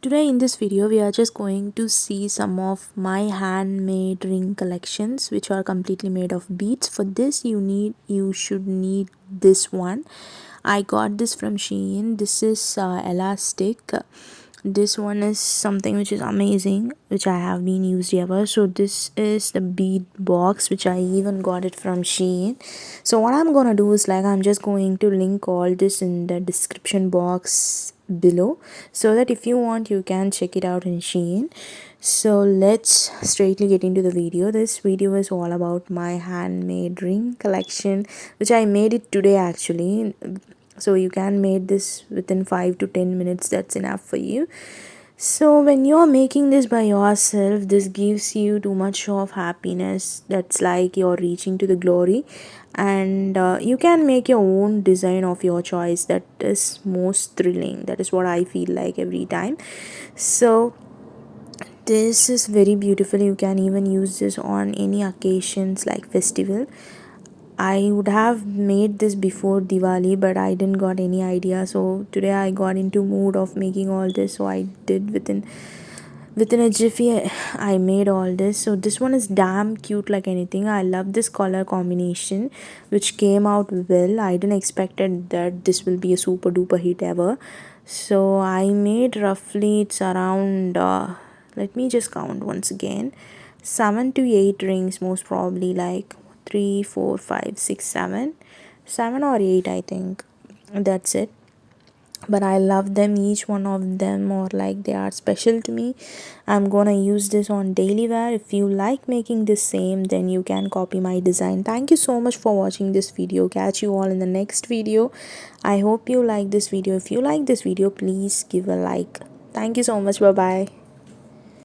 Today in this video we are just going to see some of my handmade ring collections which are completely made of beads. For this you should need this one. I got this from Shein. This is elastic. This one is something which is amazing, which I have been used ever. So this is the bead box which I even got it from Shein. So what I'm gonna do is like I'm just going to link all this in the description box below, so that if you want you can check it out in Shein. So let's straightly get into the video. This video is all about my handmade ring collection, which I made it today actually. So you can make this within 5 to 10 minutes. That's enough for you. So when you're making this by yourself, this gives you too much of happiness. That's like you're reaching to the glory, and you can make your own design of your choice. That is most thrilling. That is what I feel like every time. So this is very beautiful. You can even use this on any occasions like festival. I would have made this before Diwali, but I didn't got any idea. So today I got into mood of making all this. So I did within a jiffy. I made all this. So this one is damn cute like anything. I love this color combination, which came out well. I didn't expected that this will be a super duper hit ever. So I made roughly it's around. Let me just count once again. 7 to 8 rings, most probably, like 3, 4, 5, 6, 7, 7 or 8, I think. That's it. But I love them, each one of them, or like they are special to me. I'm gonna use this on daily wear. If you like making the same, then you can copy my design. Thank you so much for watching this video. Catch you all in the next video. I hope you like this video. If you like this video, please give a like. Thank you so much. Bye bye.